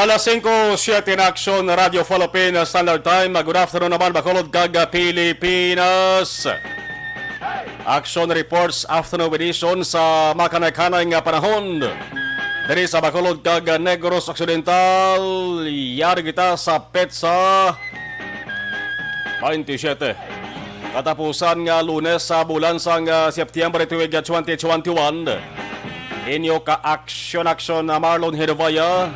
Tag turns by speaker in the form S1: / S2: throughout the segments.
S1: Alas 5:07 na Aksyon na Radio Philippines Standard Time. Good afternoon naman bakulod kag Pilipinas. Aksyon reports afternoon edition sa makanay-kanay nga panahon. Dari sa bakulod kag Negros Occidental, yari kita sa petsa 27. Katapusan nga Lunes sa bulan sang September 2021. Inyo ka aksyon na Marlon Hedovaya.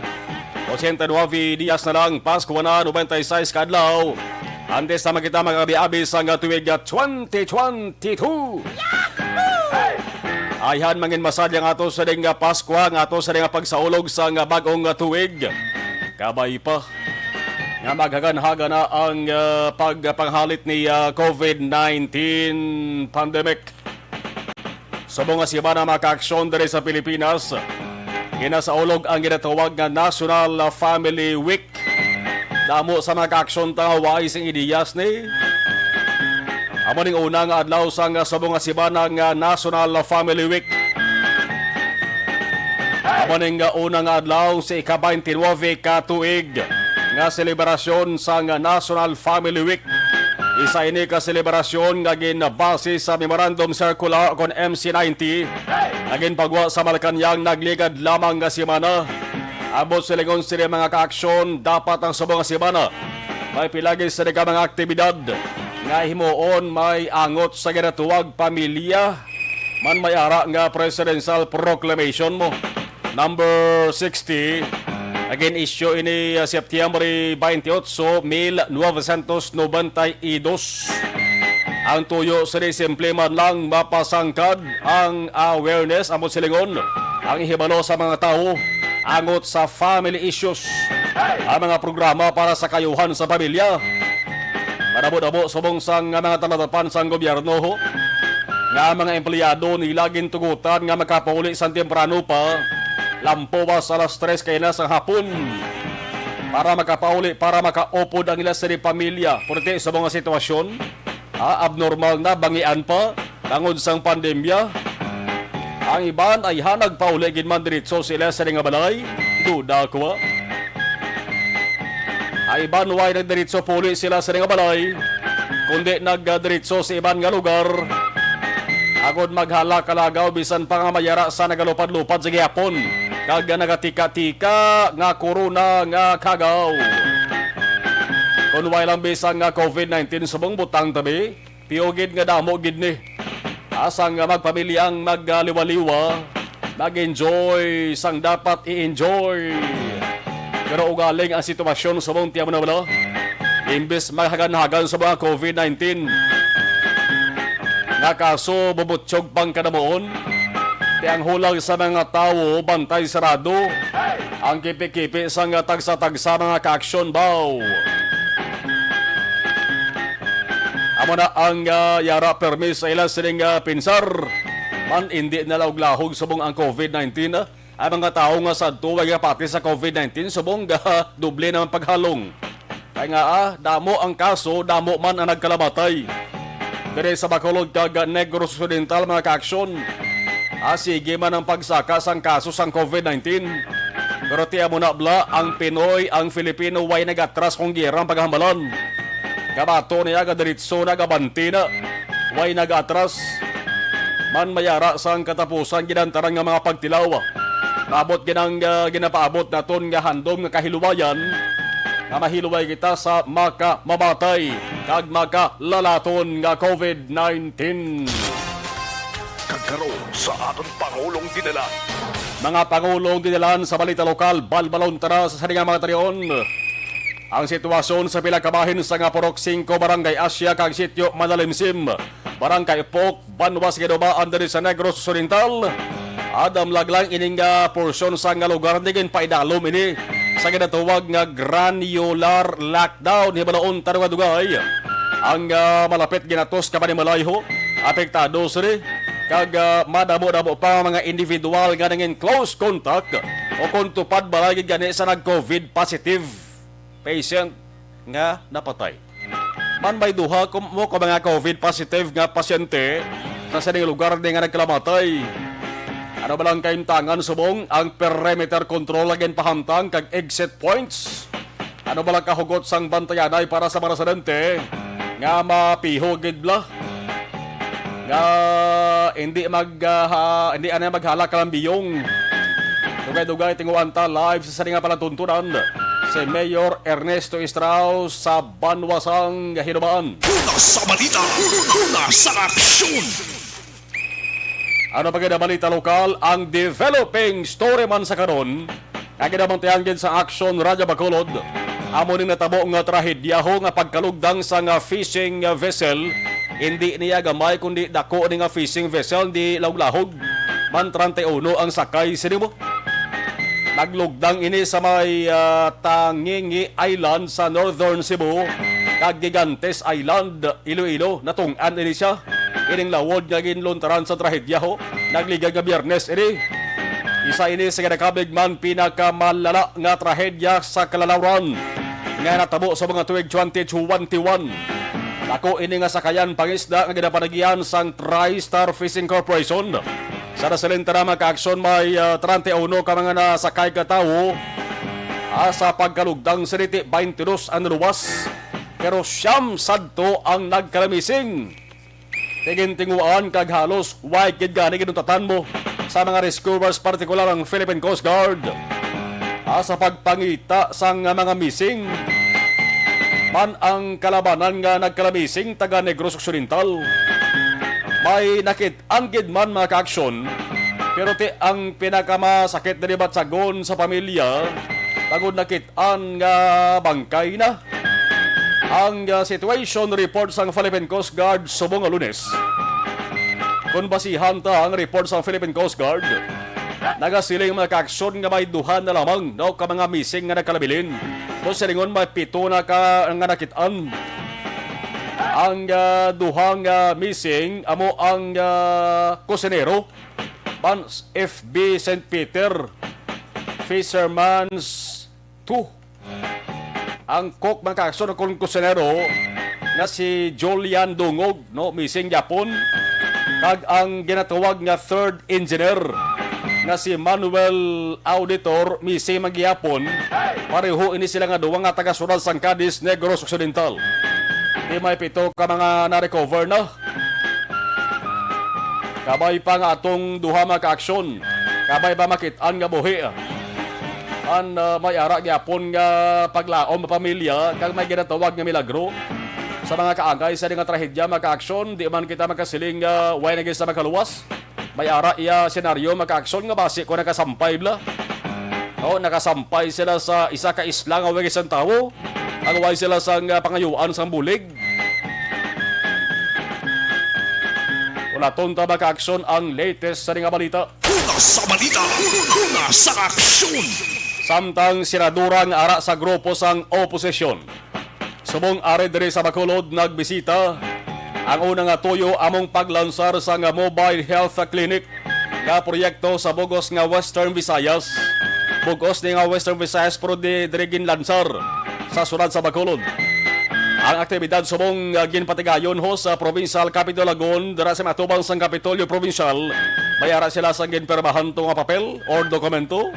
S1: 89 Dias na lang, Pasko na 96 kadlaw. Antes na kita mag-abi-abi sa tuwig 2022. Ayhan mangin masad ang ato sa ding Pasko, ang ato sa ding pagsaulog sa bagong tuwig. Kabay pa nga maghagan-haga na ang pagpanghalit ni COVID-19 pandemic. Subong nga siya na maka-aksyon diri sa Pilipinas. Ginasaulog ang ginatawag nga National Family Week. Damo sa mga ka-aksyon tangaway sing ideyas ni. Amo ning una nga adlaw sang subong nga siba ng National Family Week. Amo ning una nga adlaw sa ika-29 ka tuig nga selebrasyon sang National Family Week. Isa ini ka selebrasyon nga ginabase sa Memorandum Circular kon MC90. Naging pagwa sa Malacanang nagligad lamang nga semana. Abot silingon sila mga ka-aksyon dapat ang subong nga semana. May pilagi sa mga aktibidad nga himuon may angot sa ginatuwag pamilya. Man may ara nga presidential proclamation mo. Number 60. Again, issue ini September 28, 1992. Ang tuyo sa simple man lang mapasangkad ang awareness amot silingon ang ihibalo sa mga tao angot sa family issues. Ang mga programa para sa kayuhan sa pamilya. Marabo-dabo subong sang mga talatapan sang gobyerno ho. Nga mga empleyado nilaging tugutan nga makapauli sa temprano pa. Lampo ba sa alas 3 kay na sa hapon para makapauli, para makaupod ang ilang sa pamilya. Porte sa mga sitwasyon, abnormal na bangian pa, tangod sang pandemya. Ang iban ay hanag pauli ginman diritso sila sa nga balay. Duda ko ba? Ang iban way nagdiritso puli sila sa nga balay, kundi nagdiritso sa iban nga lugar. Agod maghala kalagaw bisan pa nga mayara sa nagalupad-lupad sa gihapon. Kag nagatika-tika nga corona nga kagaw. Kung way lang bisang nga COVID-19 subong butang tabi, piugid nga damo gid ni. Asang magpamilyang magliwa-liwa, mag-enjoy sang dapat i-enjoy. Pero ugaling ang sitwasyon subong tiyamo na wala. Imbes maghagan-hagan sa mga COVID-19. Nga kaso bubutsyog pang kadamoon. Ang hulag sa mga tao, bantay sarado. Ang kipi-kipi sa nga tagsa-tagsa mga ka-aksyon baw. Amo na ang yara permis sa ilang sining pinsar. Man, hindi na lahog subong ang COVID-19. Ang mga tao nga sa tuwag pati sa COVID-19 subong doble ng paghalong. Kaya nga damo ang kaso, damo man ang nagkalamatay. Dari sa Bacolod kag Negros Occidental mga ka-aksyon. Sige man ang pagsakas ang kaso sang COVID-19. Pero tiya mo na bla, ang Pinoy, ang Filipino, way nagatras kung girang paghambalan. Kabato niya kadiritso na kabantina, way nagatras. Man mayara sang katapusan ginantaran nga mga pagtilaw. Mabot ginang ginapaabot naton nga handom nga kahiluwayan. Nga mahiluway kita sa mamatay kag makalalaton nga COVID-19.
S2: Kagkaroon sa atong Pangulong Dinalan.
S1: Mga Pangulong dinalan sa balita lokal, balbalon tara sa saringang mga tarion. Ang sitwasyon sa pilakabahin sa nga Purok 5, Barangay Asya, kag sityo Manalimsim, Barangay Pok, Banwas, GenoveaNo diri sa Negros Occidental. Adam laglang ining porsyon sa nga lugar digin paidalom ini sa ginatuwag nga granular lockdown hibalaon tarong dugay. Ang malapit ginatos ka Manimalayho, apektado sini. Kag madamo-damo pa mga individual nga nangin close contact o kung tupad balay gani sa nag-COVID positive patient nga napatay. Man may duha ko mga COVID positive nga pasyente sa saning lugar nga nagkalamatay. Ano ba lang kaimtangan subong ang perimeter control again pahamtang kag exit points? Ano ba lang kahugot sang bantayanay para sa mga residente nga mapihogid bla? Nga hindi ana maghala ka lang biyong. Dugay-dugay tinguan ta live sa nga palatuntunan si Mayor Ernesto Strauss sa Banwasang Hinubaan.
S2: Una sa balita, una sa aksyon.
S1: Ano pa na balita lokal, ang developing story man sa karon, kaginabantayan sa Aksyon Radyo Bacolod, amo ning natabo nga trahedya ho nga pagkalugdang sa nga fishing vessel, hindi niya gamay kundi dako ni nga fishing vessel di lawlahog. Man 31 ang sakay sinimo. Naglugdang ini sa may Tangingi Island sa Northern Cebu, kag Gigantes Island, Iloilo, natung-an ini siya. Ining lawod nga ginluntaran sa trahedya ho, nagligag nga Biyernes ini. Isa ini sa kinakabig man pinakamalala nga trahedya sa Kalalauran nga natabo sa mga tuig 2021. Dako ini nga sakayan pangisda nga ginapanagian sang TriStar Fishing Corporation. Sa nasalintara mga ka-aksyon may 31 ka mga nasakay ka tao sa pagkalugdang siniti 22 ang luwas. Pero siyam sadto ang nagkalamising. Tingin-tinguan kag halos wide gid gani ginutatan mo sa mga rescuers, partikular ang Philippine Coast Guard. Sa pagpangita sang mga missing man ang kalabanan nga nagkalamising taga Negros Occidental. May nakit-an gid man mga ka-aksyon, pero ti ang pinakamasakit na libat sagon sa pamilya tagod nakit-an nga bangkay na. Ang situation report sa Philippine Coast Guard subong Lunes. Kung basihan ta ang report sa Philippine Coast Guard, nagasiling mga ka-aksyon nga may duha na lamang ka mga missing nga nagkalabilin. Kung silingon may 7 na ka nga nakit-an. Ang duhang missing amo ang kusinero Pans FB St. Peter Fisherman's 2. Ang cook mga ka-aksyon ng kusinero na si Julian Dungog, missing Japon. Kag ang ginatawag nga third engineer na si Manuel Auditor, missing magyapon. Pareho ini sila nga duwa nga taga-sural sang Cadiz, Negros Occidental. Di may 7 ka mga na-recover na. Kabay pa nga atong duha mga ka-aksyon. Kabay ba makit-an nga buhi. An may ara gyapon nga paglaom pamilya kag may ginatawag nga milagro sa mga kaagay sa nga trahedya mga ka-aksyon. Di man kita makasiling way na sa makaluwas. May ara iya senaryo mga ka-aksyon nga basi ko nakasampay bla. Nakasampay sila sa isa ka isla nga way isang tawo. Agaway sila sa pangayuan sa bulig. Wala tonta mga ka-aksyon ang latest sa nga balita.
S2: Una sa balita, una sa aksyon.
S1: Samtang sinadura nga ara sa grupo sang oposisyon. Subong ari diri sa Bacolod nagbisita ang unang nga tuyo among paglansar sa nga mobile health clinic nga proyekto sa bugos nga Western Visayas. Bugos ni nga Western Visayas pero diri ginlansar sa sulad sa Bacolod. Ang aktibidad subong ginpatigayon ho sa Provincial Capital Lagun dira sa matubang sang Kapitolyo Provincial. Mayara sila sa ginpermahan to nga papel or dokumento.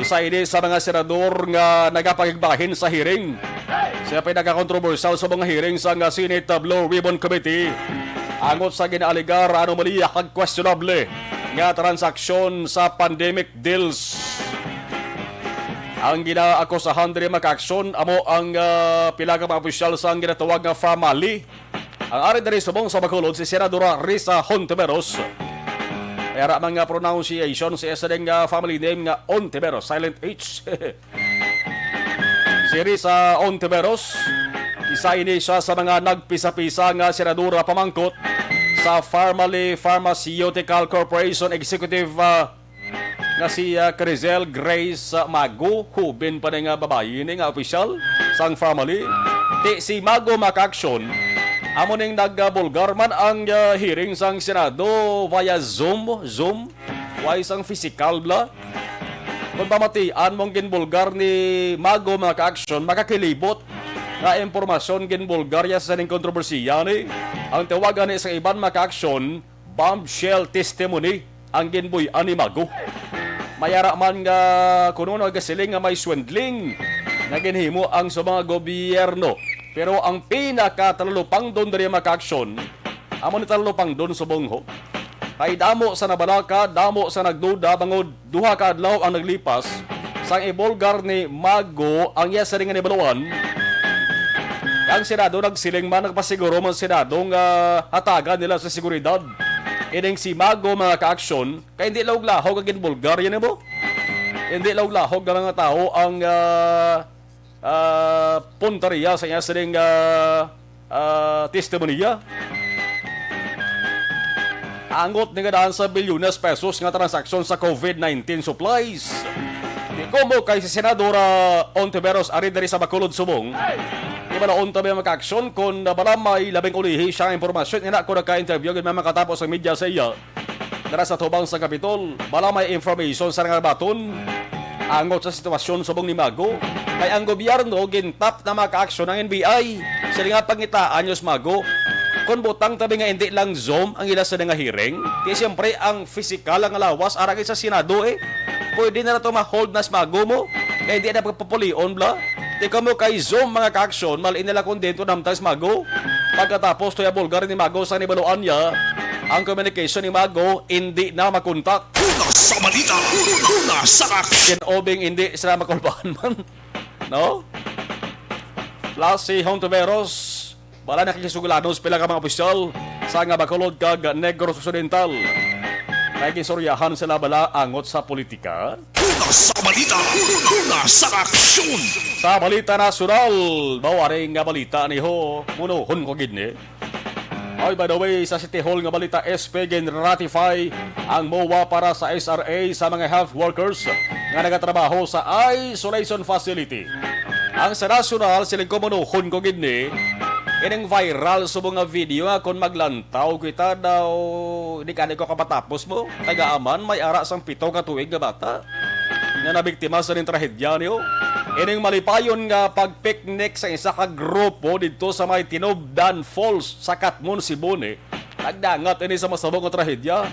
S1: Isa ini sa mga senador nga nagapagigbahin sa hearing. Siya pinaka-controversial sa mga hearing sa Senate Blue Ribbon Committee. Angot sa ginaaligar anomalya kag questionable nga transaksyon sa pandemic deals. Ang ginaakusahan diri maka-aksyon amo ang pila ka mga opisyal sa ginatawag nga family. Ang ari diri subong sa Bacolod si Senadora Risa Hontiveros. Era mga pronunciation sa isa ding family name nga Ontiveros, silent H. Si Risa Ontiveros, isa ini siya sa mga nagpisa-pisa nga senadora pamangkot sa Family Pharmaceutical Corporation Executive nga si Crizel Grace Mago, hubin pa nga babae ni nga opisyal sang family. Si Mago maka-aksyon, amo ning nagbulgar man ang hearing sang Senado via Zoom, why sang physical bla. Kung pamatian mong ginbulgar ni Mago maka-aksyon, makakilibot nga impormasyon ginbulgarya sa ning kontrobersiya ni. Ang tawagan ni sa iban maka-aksyon, bombshell testimony ang ginboy animago. Mayara man nga kuno nagasiling nga may swindling nga ginhimo ang sa mga gobyerno. Pero ang pinakatalupang doon diri maka-aksyon, amo ni talupang doon sa bongho. Kay damo sa nabalaka, damo sa nagduda bangod duha ka adlaw ang naglipas sang ibulgar ni Mago ang iya sa ringan ni Baluan. Ang Senado nagsiling man nagpasiguro man Senado nga hatagan nila sa seguridad. Ining si Mago mga ka-aksyon kay hindi lawg-lahog ang Bulgaria ni mo. Hindi lawg-lahog ang mga tao ang punteriya sa iya sa ring testimonya. Angot ni gadaan sa bilyones pesos nga transaksyon sa COVID-19 supplies. Di ko mo kay si Senadora Ontiveros ari dari sa Bacolod Subong. Di ba na unta may maka-aksyon kung bala may labing ulihi siya ang informasyon. Ina ko nagka-interview gid may makatapos ang media sa iya. Dara sa tubang sa Kapitol, bala may information sa nga baton. Angot sa sitwasyon subong ni Mago. Kay ang gobyerno gintap na maka-aksyon ng NBI. Sila nga pangitaan yos Mago. Kung butang tabi nga hindi lang Zoom ang ila sa nga hearing, di siyempre ang physical ang lawas aragay sa Senado pwede na ito ma-hold na Mago mo. Kaya hindi na pagpapulion bla. Di ka mo kay Zoom mga ka-aksyon, malin nila kung dito namtang Mago. Pagkatapos to'y Bulgar ni Mago sa nibaluan niya, ang communication ni Mago hindi na makontak.
S2: Una sa balita, una sa aksyon.
S1: Obing hindi sila makulbahan man. No? Plus si Hontiveros, wala nakikisugulanos pila ka mga opisyal sa nga Bacolod kag Negros Occidental. Naging soryahan sila bala angot sa politika.
S2: Una sa balita, una sa aksyon.
S1: Sa balita nasyonal, bawaring nga balita ni Ho, munuhon ko gini. Ay, by the way, sa City Hall nga balita, SP ratify ang MOA para sa SRA sa mga health workers nga nagatrabaho sa isolation facility. Ang sa nasyonal, siling ko munuhon ko gini, ining viral subong nga video nga kung maglantaw kita daw hindi ka ko kapatapos mo. Tagaaman may ara sang 7 ka tuig nga bata na nabiktima sa rin trahedya niyo. Ining malipayon nga pagpiknik sa isa ka grupo dito sa may Tinobdan Falls sa Katmon, Cebu. Nagdangat ini sa masabong nga trahedya.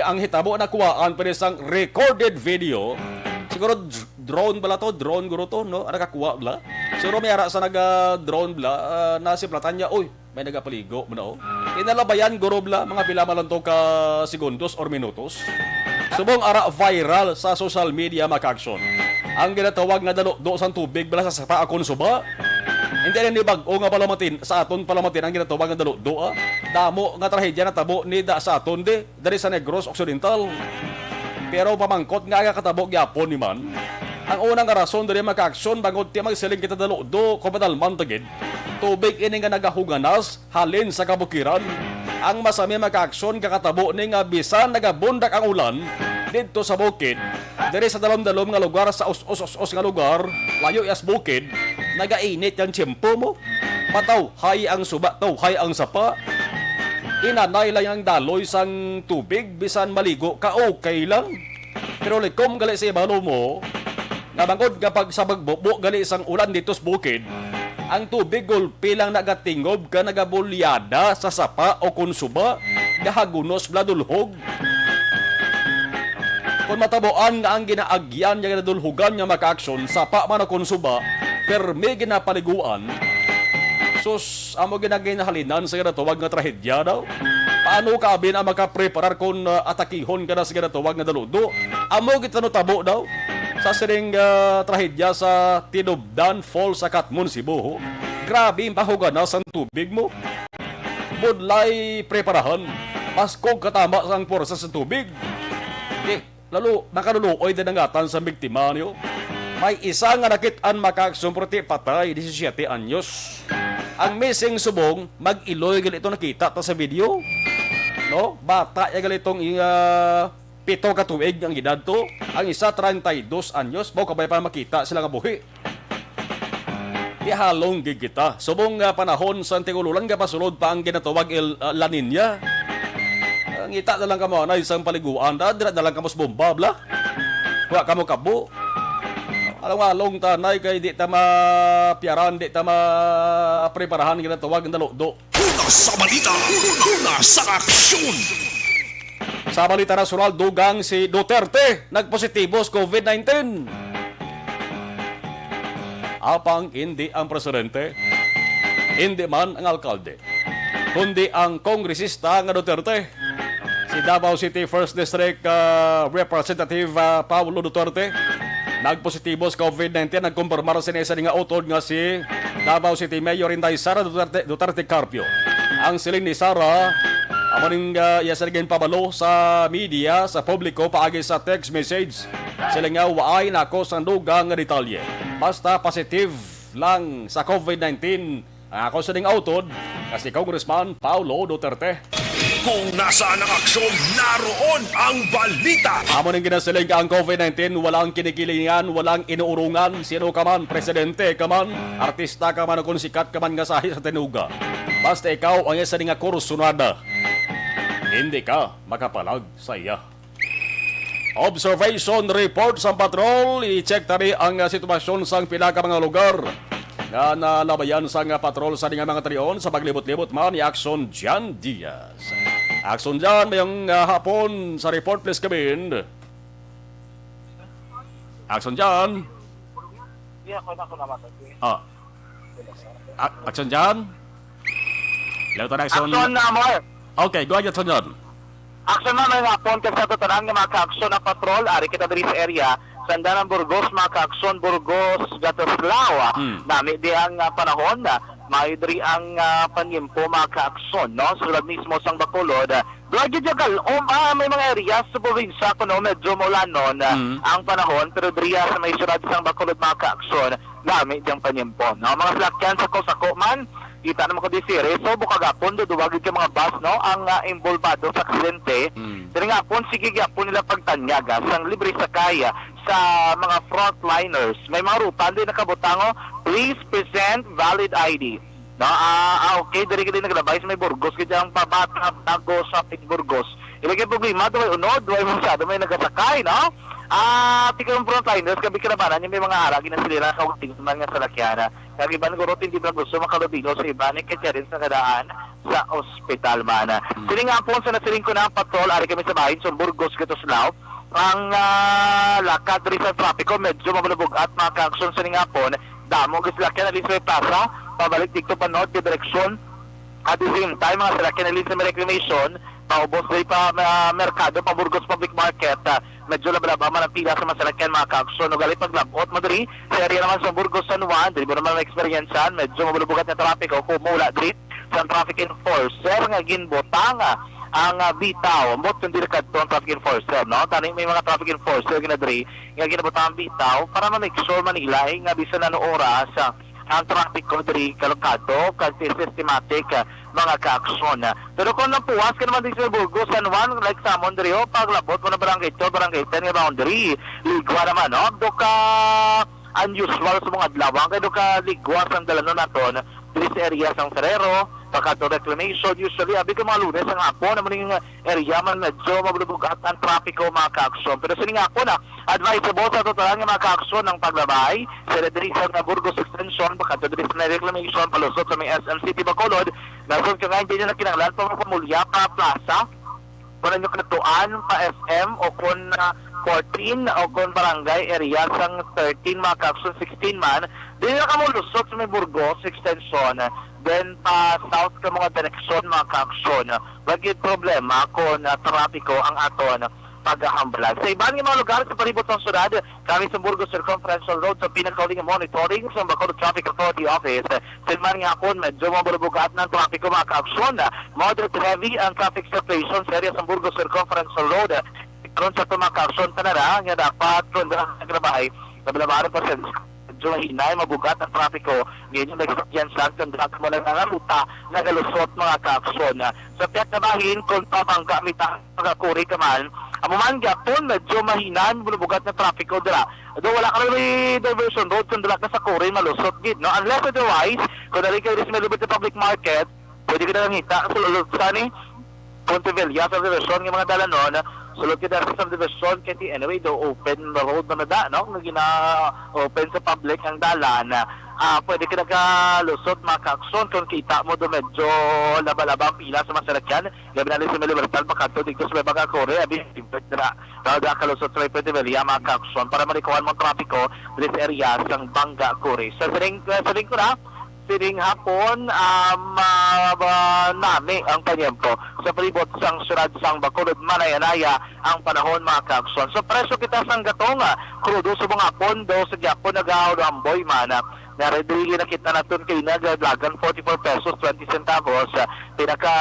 S1: Ang hitabo na kuwaan pa isang recorded video. Siguro drone bala to, drone guro to, no? Nakakuha bala. Siguro may ara sa naga-drone bala, nasiplatan niya, uy, may nagapaligo mo na, oh. Tinalabayan guro bala, mga pila man lang to ka segundos or minutos. Subong ara viral sa social media maka-aksyon. Ang ginatawag nga dalo-do sang tubig bala sa sapa akon suba. Hindi rin ni bag-o nga palamatin, sa aton palamatin ang ginatawag nga dalo-do, ah. Damo nga trahedya na tabo ni da sa aton di, dari sa Negros Occidental. Pero pamangkot nga katabo gyapon ni man. Ang unang rason diri maka-aksyon bangod ti magsiling kita dalo-do ko badalman tagid. Tubig ini nga nagahuganas halin sa kabukiran. Ang masami maka-aksyon kakatabo ni nga bisan nagabundak ang ulan didto sa bukid. Diri sa dalom-dalom nga lugar sa os nga lugar, layo as bukid, nagainit ang tiyempo mo. Pataw hay ang suba, taw hay ang sapa. Inanay lang ang daloy sang tubig bisan maligo ka okay lang. Pero likom gali sa ibalo mo, nabangod kapag sa bagbobo gali isang ulan dito sa bukid, ang tubig gulpi lang nagatingob ka nagabulyada sa sapa o konsuba, gahagunos bladulhog. Kung matabuan nga ang ginaagyan niya ginadulhugan niya maka-aksyon, sapa man o konsuba, permi ginapaliguan, sus, amo ginagin halinan sa ginatawag nga trahedya daw. Paano ka abin ang makapreparar kung atakihon ka na sa ginatawag nga daludo? Amo gitanutabo daw sa siring trahedya sa Tinobdan Falls sa Katmon, Cebu. Grabe yung pahuganas ang tubig mo. Budlay preparahan. Paskog katama sa ang porsa sa tubig. Lalo, nakaluluoy din ang atan sa biktima niyo. May isa nga nakitaan maka-aksyon proti patay, 17 anyos. Ang missing subong, mag-iloy ito nakita ta sa video. No? Bata ya galitong 7 ka tuig ang edad to. Ang isa 32 anyos, mo kabay pa makita sila nga buhi. Di halong gigita. Subong panahon sa tingululan nga pasulod pa ang ginatawag La Nina. Ang ita na lang kamo na isang paliguan da, dira na lang kamo sa bomba bla. Wa kamo kabo. Along tanay kay di ta mapiaran, di ta mapreparahan ginatawag nga dalo-do.
S2: Una sa balita, una sa aksyon.
S1: Sa balita nasyonal, dugang si Duterte nagpositibo sa COVID-19. Apang hindi ang presidente, hindi man ang alkalde, kundi ang kongresista nga Duterte. Si Davao City 1st District Representative Paulo Duterte nagpositibo sa COVID-19. Nagkumpirmar sa isa nga utod nga si Davao City Mayor Inday Sara Duterte Carpio. Ang siling ni Sara amaning yasaligin pabalo sa media, sa publiko paagi sa text message. Sila nga waay nako sa dugang nga detalye. Basta positive lang sa COVID-19 ako sa ding autod kasi Congressman Paulo Duterte.
S2: Kung nasaan ang aksyon, naroon ang balita.
S1: Amon ang ginasiling ka ang COVID-19, walang kinikilingan, walang inuurungan, sino ka man, presidente ka man, artista ka man, o kung sikat ka man nga sahi sa tinuga. Basta ikaw ang isa nga kursunada, hindi ka makapalag sa iya. Observation report sa patrol, i-check tani ang sitwasyon sa pila ka mga lugar nga nalabayan sa nga patrol sa nga mga triyon sa paglibot-libot man ni Aksyon Jan Diaz. Aksyon Jan, mayong hapon sa report, please come in. Aksyon Jan. Aksyon Jan. Lewatan Aksyon.
S3: Aksyon na, Amor.
S1: Okay, go ahead, Aksyon Jan.
S3: Aksyon na, may hapon kasi sa tutunan ng mga ka-aksyon na patrol. Ari kita diri sa area. Sanda ng Burgos, mga ka-aksyon, Burgos, Gatoslao. Nami di ang panahon na may diri ang panyimpo mga ka-aksyon, no? Sulad mismo sang Bacolod. Doon jagal, may mga areas sa probinsya ko, no? Medyo mulanon ang panahon. Pero diri sa may sulad sang Bacolod, mga ka-aksyon, nami di ang panyimpo, no? Mga salakyan sa Kosako man, kita naman ko di sire. So, bukagapon, duduwagid ka mga bus, no? Ang involvado sa aksidente. Diri nga po, sige po nila pagtanyaga sang libre sakay sa mga frontliners. May mga ruta, hindi nakabutango, please present valid ID. No, okay, diri ka din naglabay sa may Burgos, kaya ang pabata, tago sa Burgos. Ilagay problema, duway unod, duway masyado, may nagasakay, no? Tika ng frontliners, kabi kinabanan, yung may mga haragi na sila nakauting sa mga salakyana. Kaya iba nagurot, hindi ba gusto makalubino sa iba, ni kaya rin sa kadaan sa ospital man. Siling nga po, sa nasiling ko na ang patrol, ari kami sa bahin, sa Burgos, Gatoslao, ang lakad rin sa trapiko, medyo mabalubog at mga ka-aksyon sa ningapon, damo, gislakyan na rin sa plaza, pabalik dito pa north, yung direksyon, at the same time, mga salakyan na rin sa reclamation, paubos rin pa merkado, pa Burgos Public Market, medyo labalaba man ang pila sa masalakyan, mga ka-aksyon, ugali paglabot, madali, sa area naman sa Burgos San Juan, di mo naman ma-experiencean, medyo mabalubugat na trapiko, kumula dito, sa traffic enforcer, nga ginbotanga, ang bitaw, mot yung dirikad to ang traffic enforcer, no? Tani may mga traffic enforcer ginadri, nga ginabot ang bitaw, para ma-make sure Manila, nga bisa na no oras, ang traffic ko diri kalokado, kasi systematic mga ka-aksyon. Pero kung napuwas ka naman din sa Burgos, San Juan, like Samon diri, paglabot mo na barangay 2, barangay 10, nga boundary, ligwa naman, no? Doka unusual sa mga adlawang, kaya doka ligwa sa dalano naton, diri sa area sang Ferrero, pagkato reclamation, usually, abi ka mga Lunes ang hapon, naman yung area man medyo mabubugat ang trapiko mga ka-aksyon. Pero sining hapon advisable sa totalan ng mga ka-aksyon ng paglabay, sa redirisan na Burgos Extension, pagkato diri sa reclamation, palusot sa may SM City Bacolod, nasun ka nga hindi nyo na kinanglan, pamapamulya pa plaza, kung nyo kanatuan pa SM o kung 14 o kung barangay area sang 13 mga ka-aksyon, 16 man, di na ka mo lusot sa may Burgos Extension, then pa south ka mga direksyon mga ka-aksyon. Bagay problema kung trapiko ang aton pag-ahambalan. Sa ibang mga lugar sa palibot ng syudad, kami sa Burgos Circumferential Road sa pinakauling monitoring sa Bacolod Traffic Authority Office. Silman nga po, medyo mabubugat ng trapiko mga ka-aksyon. Moderate heavy ang traffic circulation sa area sa Burgos Circumferential Road. Karon sa mga ka-aksyon tanara, nga dapat kung nagrabahay, nabalabaran pa sa medyo mahinay, mabugat ang trapiko. Ngayon yung nagsakyan sa kandidat mo lang nga ruta, nagalusot mga ka-aksyon. Sa tiyak na bahin, kung pabangga, may magkakuri ka man, amuman gapon, medyo mahinan, mabugat na trapiko dira. Doon wala ka may diversion road, kung dala ka sa kuri, malusot gid, no? Unless otherwise, kung dali kayo sa Melubit na public market, pwede ka na hita sa lulusani, Pontevilla, sa diversion ng mga dalanon, sulod kita sa subdivision, kaya anyway, do open the road na da, no? Nagina open sa public ang dalan. pwede ka nakalusot mga kaaksyon kung kita mo do medyo laba-laba ang pila sa masalakyan. Gabi na rin sa Milibertal, makanto dito sa Baga Kore, abi, na kalusot sa Pwede Velia mga kaaksyon para marikuhan mo trapiko dito sa area sa Banga Kore. Sa siling ko na, siling hapon nami ang panyempo sa palibot sang syudad sang Bacolod, Manaya-naya ang panahon mga kaaksyon. So preso kita sang gatong krudo subong hapon do sa Japon nagahaw ang boy mana naredili na kita natin kay naglagan 44 pesos 20 centavos pinaka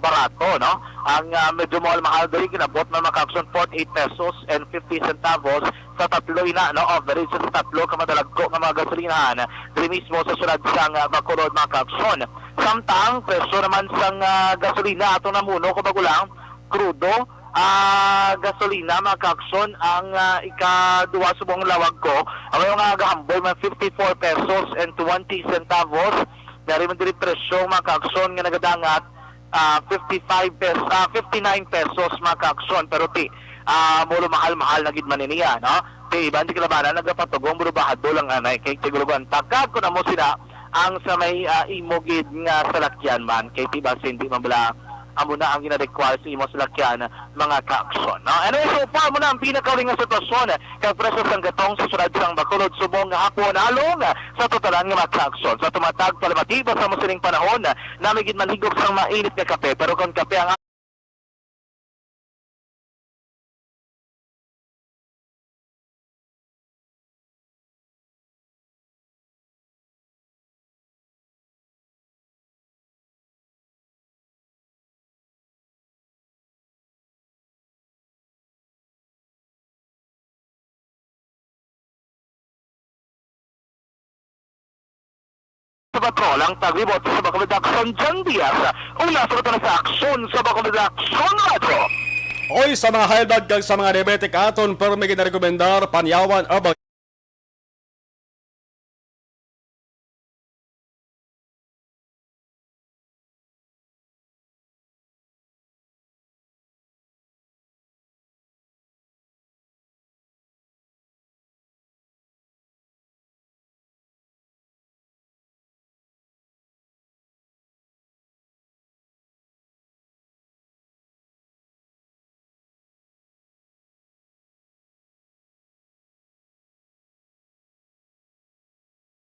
S3: barato no ang medyo mahal diri kinabot na makakson 48 pesos and 50 centavos sa tatlo ina no average sa tatlo ka madalagko nga mga gasolinahan diri mismo sa syudad sang Bacolod mga kakson. Samtang presyo naman sang gasolina ato namuno ko bagulang krudo gasolina mga kakson ang ikaduwa subong lawag ko ang mga gahamboy mga 54 pesos and 20 centavos dari man diri presyo mga kakson nga nagadangat 59 pesos mga kakson pero mulo mahal na gid man niya no ti iban di kalabanan nagapatugong buro bahado lang anay kay tiguluban takad ko na mo sila ang sa may imogid nga salakyan man kay tiba hindi man bala amo na ang gina-require sa imo salakyan mga kaaksyon. No? Anyway, so far mo na ang pinakaling nga sitwasyon kay preso sang gatong sa syudad sang Bacolod subong nga hapon along sa totalan nga mga kaaksyon. Sa tumatag palamatiba sa musining panahon namigid man higop sang mainit nga kape pero kung kape ang patrol ang taglibot sa Bacolod Aksyon John Diaz. Una sa na sa aksyon sa Bacolod Aksyon Radio.
S1: Oy, sa mga haydag kag sa mga diabetic aton pero may ginarekomendar panyawan herbal.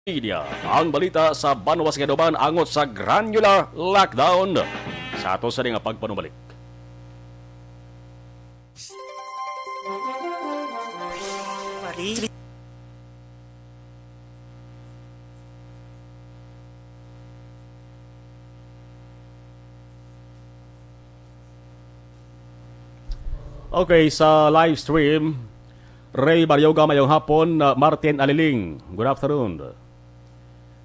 S1: Media, ang balita sa Banwas Gadoban angot sa granular lockdown sa ato sa nga pagpanumalik. Okay, sa live stream, Ray Baryoga mayong hapon, Martin Aliling, good afternoon.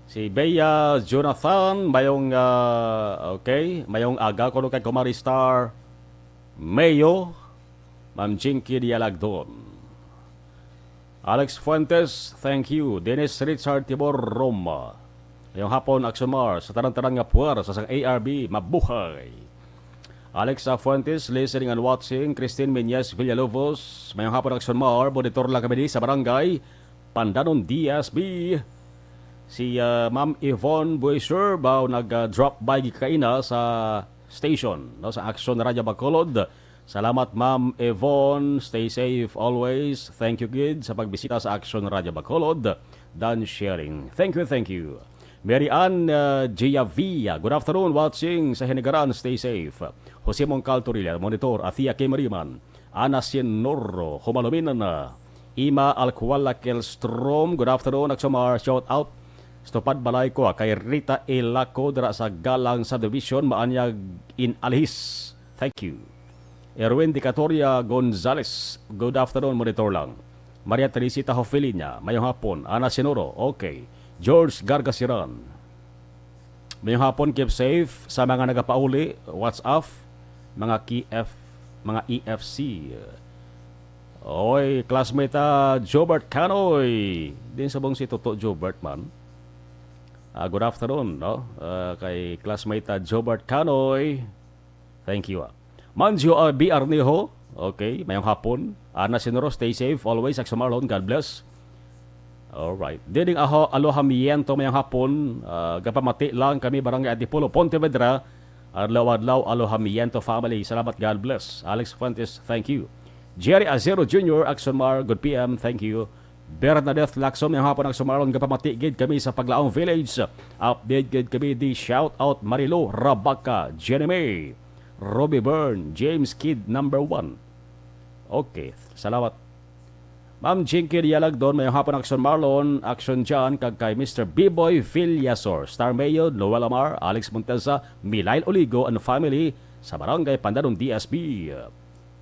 S1: Si Bea Jonathan, mayong, mayong aga ko kay Kumari Star, Mayo, Ma'am Jinky Dialagdon. Alex Fuentes, thank you. Dennis Richard Tibor Roma. Mayong hapon, Aksyon sa tarang-tarang nga puwer sa ARB, mabuhay. Alexa Fuentes, listening and watching. Christine Menyes Villalobos, mayong hapon, Aksyon monitor lang kami sa barangay, Pandanon DSB. Si Ma'am Yvonne Buesher bao nag-drop by gikaina sa station no, sa Aksyon Radio Bacolod. Salamat Ma'am Yvonne, stay safe always. Thank you kid sa pagbisita sa Aksyon Radio Bacolod. Done sharing. Thank you. Mary Ann Giavia, good afternoon watching sa Hinigaran, stay safe. Jose Moncal Torilla, monitor. Athia Kemariman, Ana Sinoro, Humaluminan na. Ima Alcuala Kelstrom, good afternoon. Aksomar, shout out. Stopad balay ko kay Rita Elaco dira sa Galang Subdivision maanyag in Alhis. Thank you. Erwin Dicatoria Gonzales, good afternoon, monitor lang. Maria Teresita Hofelinya, mayong hapon. Ana Sinoro, okay. George Gargasiran, mayong hapon, keep safe sa mga nagapauli, WhatsApp, mga EFC. Oy, classmate Jobert Canoy. Din sabong si Toto Jobert man. Good afternoon, no? Kay classmate Jobert Canoy. Thank you. Manjo B. Arnejo. Okay, mayong hapon. Ana Sinoro, stay safe always. Marlon, God bless. Alright. Dining alohamiento mayang hapon, gapamati lang kami barangay Antipolo, Pontevedra, adlaw-adlaw alohamiento family. Salamat, God bless. Alex Fuentes, thank you. Jerry Azero Jr., Aksyon Mar, good PM, thank you. Bernadette Lacson, mayang hapon Aksyon Marlon, gapamati gid kami sa Paglaong Village. Update gid kami di shout out Marilo, Rabaka, Jenny May, Robbie Byrne, James Kidd, number 1. Okay, salamat. Ma'am Jinky Dialagdon, mayong hapon Aksyon Marlon, Aksyon John, kag kay Mr. B-Boy Villasor, Star Mayo, Noel Amar, Alex Montesa, Milail Oligo and family sa Barangay Pandanon, DSB.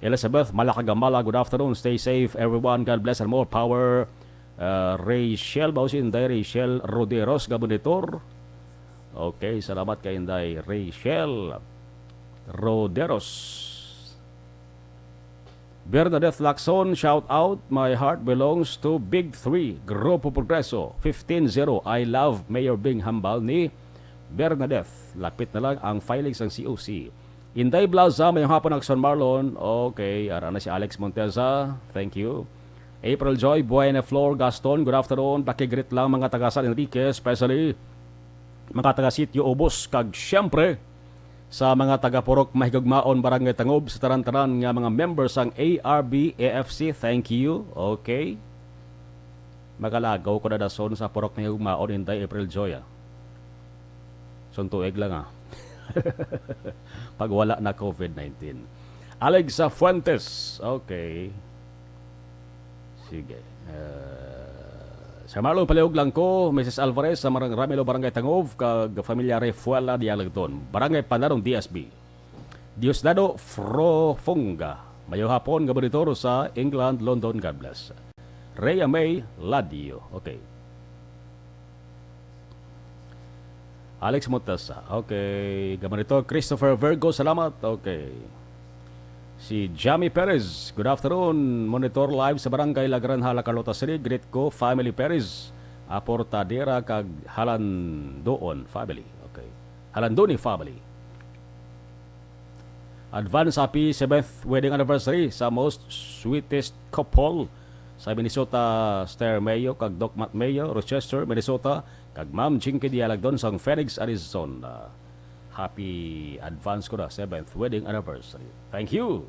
S1: Elizabeth Malakagamala, good afternoon, stay safe everyone, God bless and more power. Rachel Bausin, Inday Rachel Roderos, Gabonitor. Okay, salamat kay Inday Rachel Roderos. Bernadette Lacson, shout out, my heart belongs to Big 3, Grupo Progreso, 15-0, I love Mayor Bing Hambal ni Bernadette. Lapit na lang ang filings ng COC. Inday Blaza, mayong hapon Aksyon Marlon, okay, ara na si Alex Monteza, thank you. April Joy, Buena Flor, Gaston, good afternoon, pakigrit lang mga taga San Enrique, especially mga taga Sitio Obos, kag syempre, sa mga taga-Purok Mahigugmaon, Barangay Tangob, sa taran-taran nga mga members ang ARB, AFC, thank you. Okay. Magalagaw ko na dason sa Purok Mahigugmaon, Inday April Joya. Suntuig lang pag wala na COVID-19. Alexa Fuentes, okay. Sige. Sa Marlon Paliog lang ko, Mrs. Alvarez sa Ramilo Barangay Tangov, kag Familia Refuela Dialagton, Barangay Pandarong DSB. Diosdado Frofonga, mayo hapon, gabonitoro sa England, London, God bless. Rhea May Ladio, okay. Alex Montesa, okay. Gabonitoro Christopher Virgo, salamat, okay. Si Jamie Perez, good afternoon. Monitor live sa Barangay Lagranhala, Carlota City. Greet ko, Family Perez. Aportadera kag Halandoon family. Okay. Halandoni family. Advance happy 7th wedding anniversary sa most sweetest couple sa Minnesota, Star Mayo kag Doc Matt Mayo, Rochester, Minnesota, kag Ma'am Jinky Dialagdon sa Phoenix, Arizona. Happy advance ko na 7th wedding anniversary. Thank you.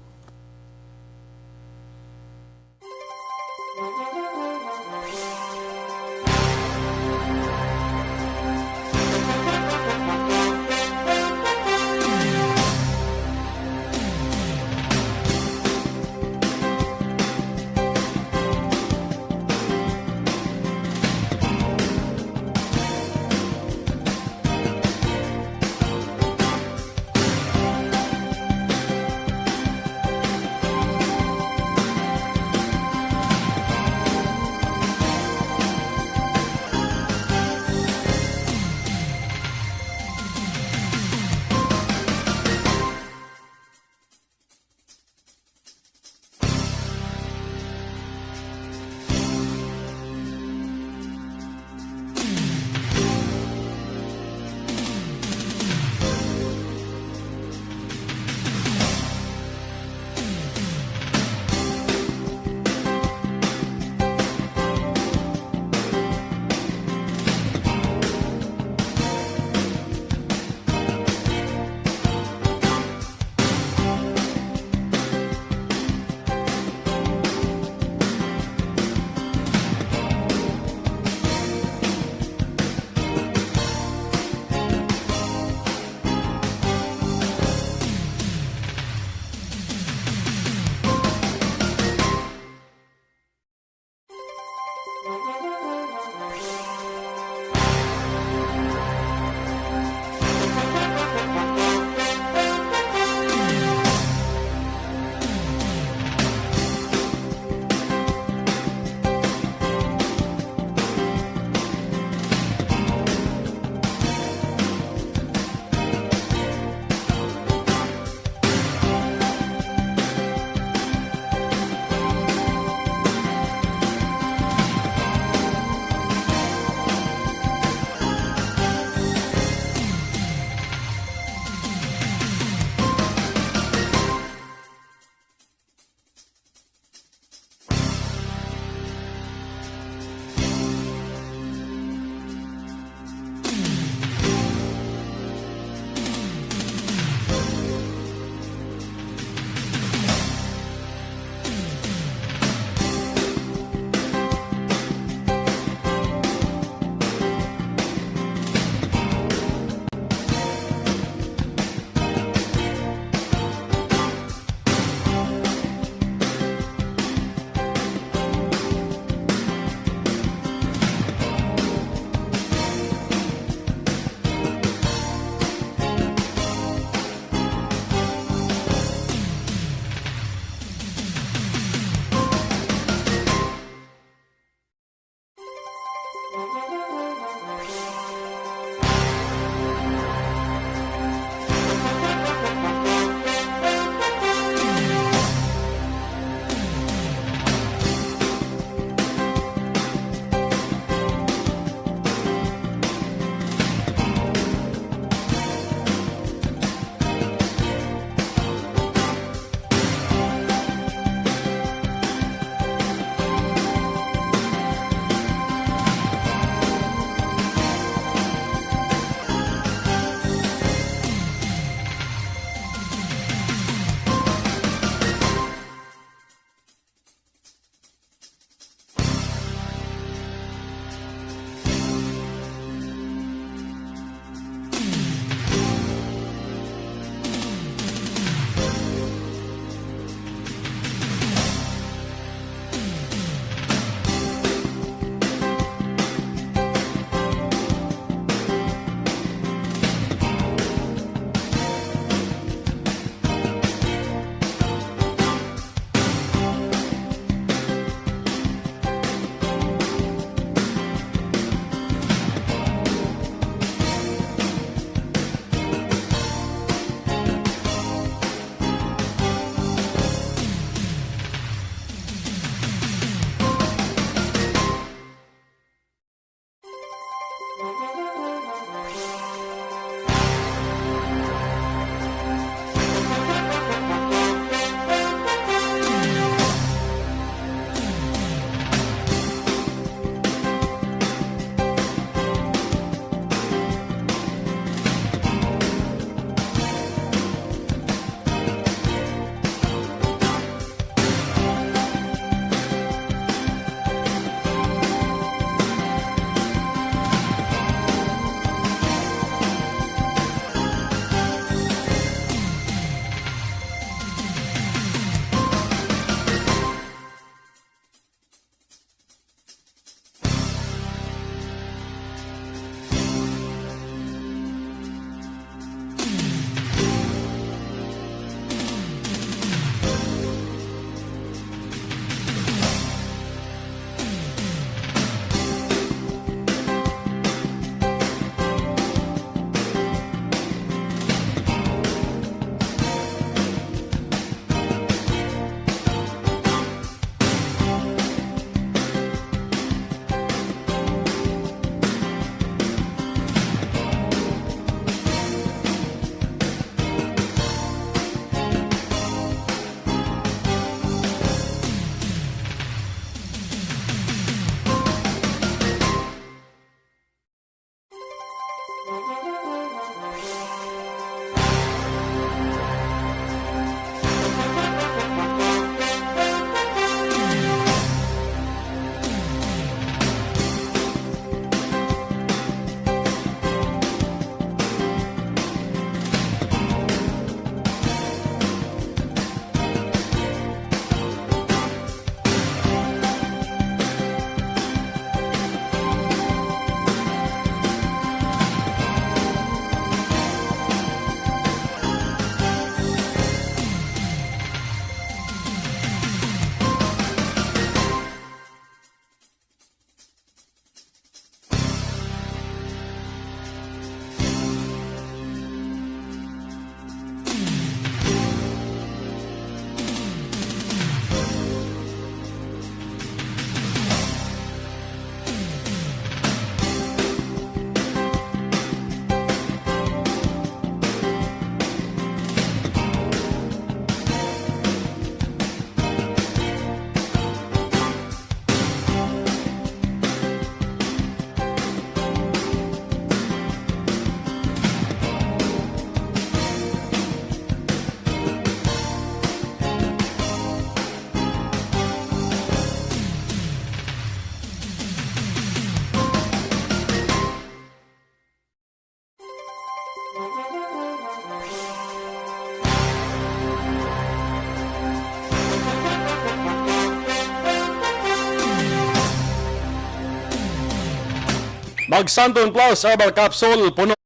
S1: Magsanton Plus Herbal Capsule puno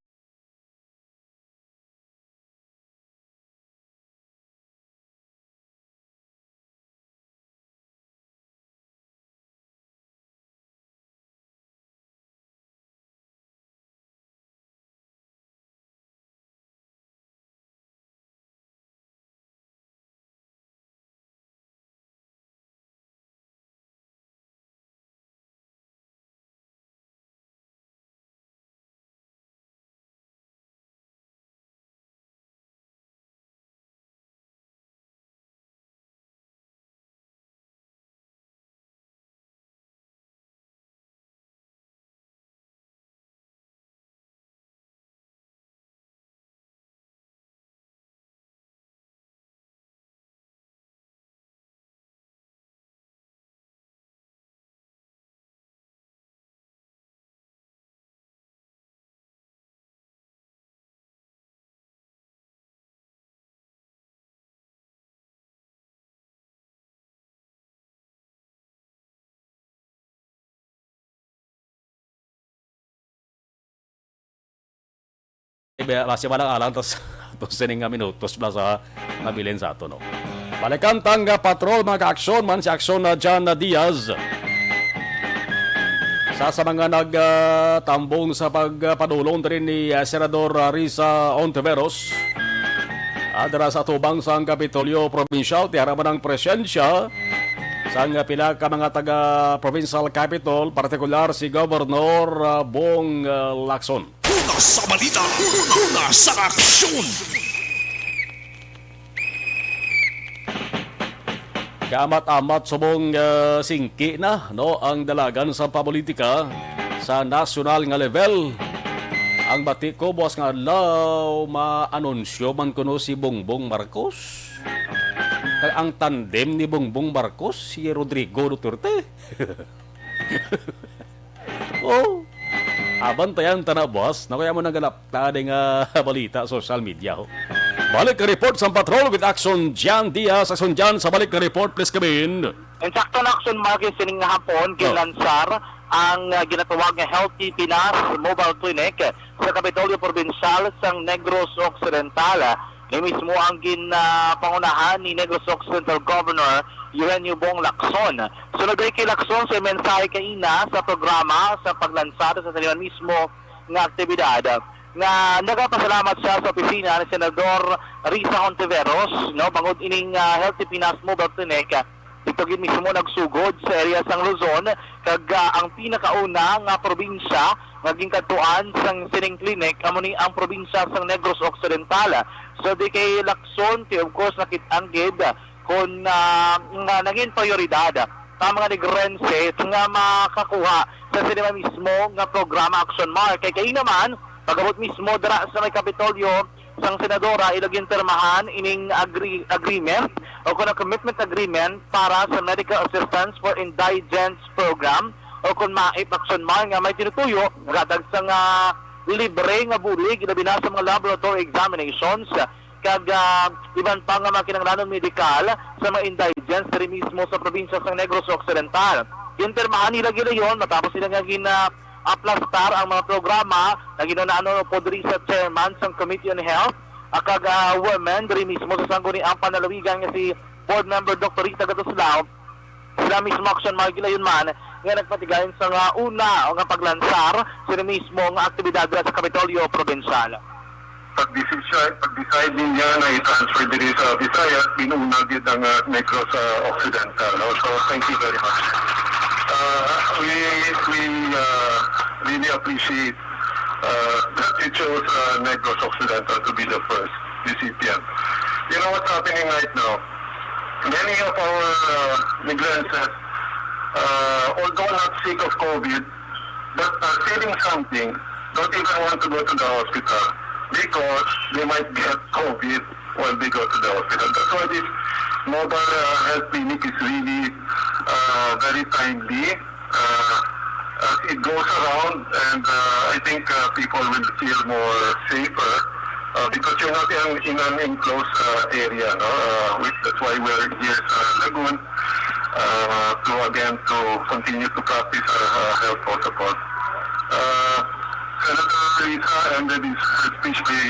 S1: masih malang alang tos sining nga minutos bala sa nabilin sa ato no. Balikan tang patrol mga aksyon man si Aksyon na Jan Diaz. Sa mga nagtambong sa pagpadulong rin ni Senador Risa Ontiveros. Adara sa tubang sa Kapitolyo Provincial, tiharaman ng presensya sa pila ka mga taga-provincial capital, partikular si Governor Bong Lacson.
S2: Una sa balita, una sa aksyon.
S1: Kamat-amat subong singki na no ang dalagan sa papolitika sa nasyonal nga level. Ang bati ko buwas nga adlaw maanunsyo man kuno si Bongbong Marcos. Ang tandem ni Bongbong Marcos si Rodrigo Duterte. Oh. Abantayan ta na boss, na kaya mo naganap ta nga balita social media ho. Balik ka report sa patrol with Aksyon Jan Diaz. Aksyon Jan sa balik ka report, please come in.
S3: In sakto na aksyon market sining nga hapon kinlansar ang ginatawag nga Healthy Pinas Mobile Clinic sa Kapitolyo Provincial sang Negros Occidental. Ni mismo ang ginapangunahan ni Negros Occidental Governor GenoveaNo Lacson. Sunod ay kay Lacson sa mensahe kaina sa programa sa paglansar sa saliwan mismo nga aktibidad nga nagapasalamat siya sa opisina ni Senador Risa Ontiveros no bangod ining Healthy Pinas Mobile Clinic. Ito gid mismo nagsugod sa area sang Luzon kag ang pinakauna nga probinsya naging katuan sang sining clinic amo ni ang probinsya sang Negros Occidental. So di kay Lacson of course nakit-ang gid kung nga naging prioridad sa mga negrense nga makakuha sa sinima mismo nga programa Action Mark. Kay naman pagabot mismo dara sa may Kapitolyo sang senadora ilaging termahan ining agreement o kung commitment agreement para sa medical assistance for indigents program o kung maip Action Mark nga may tinutuyo gadag sa nga libre nga bulig ilabi na sa mga laboratory examinations kag iban pa nga mga kinanglanon medikal sa mga indigents diri mismo sa probinsya sa Negros Occidental. Intermahan nila gila yun matapos sila nga aplastar ang mga programa na ginanaano po diri sa chairman sa Committee on Health kag women diri mismo sa sangguni ang panalawigan nga si Board Member Dr. Rita Gatoslao. Sila mismo Action Mark gila yun man nga nagpatigayon sa nga una o nga paglansar sila mismo nga aktibidad sa Kapitolyo Provincial.
S4: Pag-decide niya na i-transfer diri sa Visayas, binuna gid ang Negros Occidental. So, thank you very much. We really appreciate that you chose Negros Occidental to be the first recipient. You know what's happening right now? Many of our migrants, although not sick of COVID, but are feeling something, don't even want to go to the hospital because they might get COVID when they go to the hospital. That's why this mobile health clinic is really very timely. It goes around and I think people will feel more safer because you're not in an enclosed area. No? That's why we're here sa Lagoon to continue to practice our health protocol. Senator Risa ended her speech by,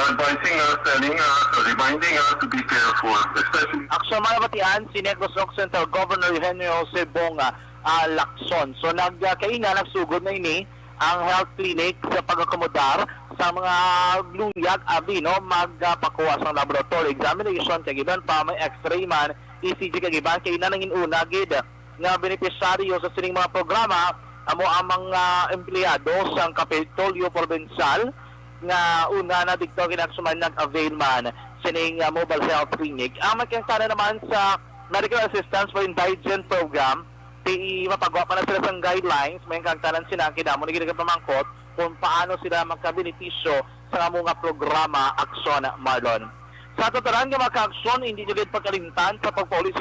S4: advising us, telling us, reminding us to be careful, especially.
S3: Aksyon malabatian si Negros Occidental Governor Eugenio Jose Bonga Lacson. So nagkaina, nagsugod na ini ang health clinic sa pag-akomodar sa mga luyag abi no magpakuha sa laboratory examination kagiban pa may x-ray man ECG kagiban kay nanangin una gid nga benepisyaryo sa sining mga programa amo ang mga empleyado sa Kapitolyo Provincial nga una na dito kinaksuman nag-avail man sining mobile health clinic. Ang magkakasana naman sa medical assistance for indigent program di mapagawa pa na sila sa guidelines, may kagtanan sila kinamo na ginagapamangkot kung paano sila magkabenepisyo sa mga programa Aksyon Marlon. Sa tataran nga mga ka-aksyon, hindi nyo pagkalimtan sa pagpaulis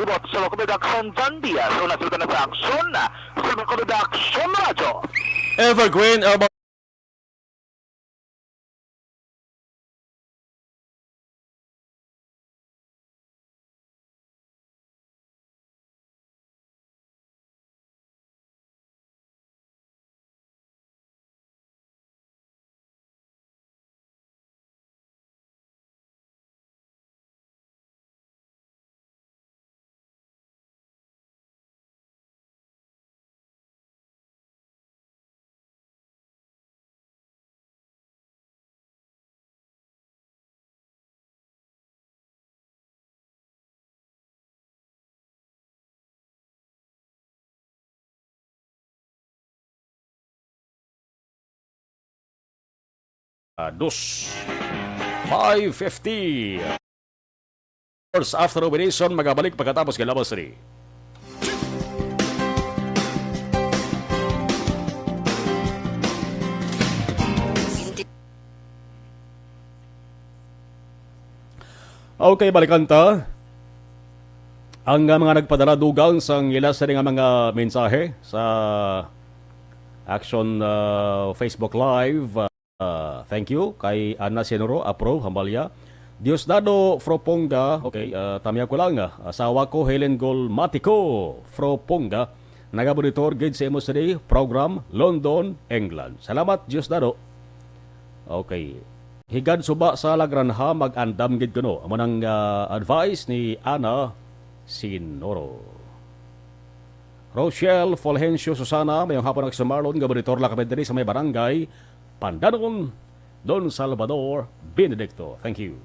S3: Ibot sa mga production John Diaz. So nasulta na sa aksyon na sa mga production radyo.
S1: Evergreen Urban dos 5:50 hours after operation magabalik pagkatapos ng labas rin. Okay, balikan ta. Ang mga nagpadala dugang sa ilas rin nga mga mensahe sa Aksyon Facebook Live. Thank you kay Ana Senoro Apro Hambalya. Diosdado Froponga, okay, tamya ko lang, asawa ko Helen Golmatico Froponga, nagabonitor gid sa MSD program London, England. Salamat Diosdado. Okay. Higad suba sa lagranha mag-andam gid kuno. Amo nang advice ni Ana Senoro. Rochelle Fulgencio Susana, mayong hapon ng Marlon, gabonitor la kami diri sa may barangay Pandanon, Don Salvador, Benedicto. Thank you.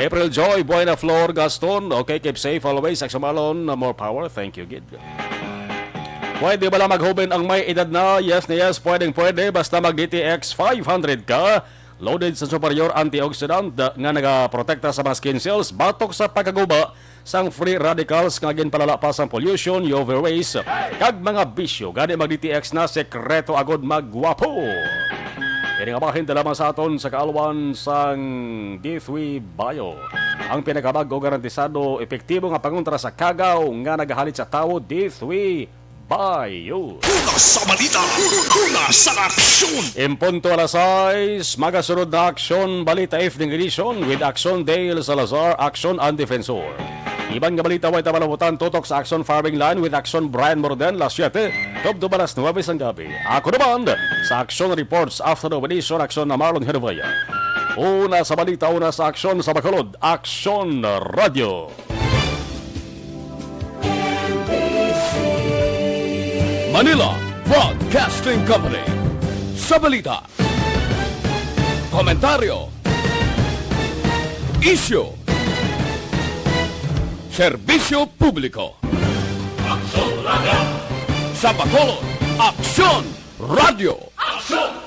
S1: April Joy, Buena Flor, Gaston. Okay, keep safe always. Aksyon Marlon, more power. Thank you, Gid. Pwede ba lang maghuben ang may edad na? Yes na yes, pwede. Basta mag-DTX 500 ka. Loaded sa superior antioxidant nga nagaprotekta sa mga skin cells, batok sa pagkaguba sang free radicals nga ginpalala pa sa pollution, UV rays, kag mga bisyo. Gani mag-DTX na sekreto agod magwapo. Ini nga bahin lamang sa aton sa kaalwan sang D3 Bio. Ang pinakabago garantisado epektibo nga pangontra sa kagaw nga nagahalit sa tawo, D3 Bio.
S2: Una sa balita, una sa aksyon.
S1: Impunto alas 6, magasunod na Aksyon Balita Evening Edition with Aksyon Dale Salazar, Aksyon ang Defensor. Iban nga balita way tamalamutan tutok sa Aksyon Farming Line with Aksyon Brian Morden las 7, tubdo balas 9 sang gabi. Ako naman sa Aksyon Reports Afternoon Edition, Aksyon na Marlon Genovea. Una sa balita, una sa Aksyon sa Bacolod, Aksyon Radio.
S5: Manila Broadcasting Company. Sa balita, komentaryo, isyu, serbisyo publiko. Aksyon Radio. Sa Bacolod, Aksyon Radio. Aksyon!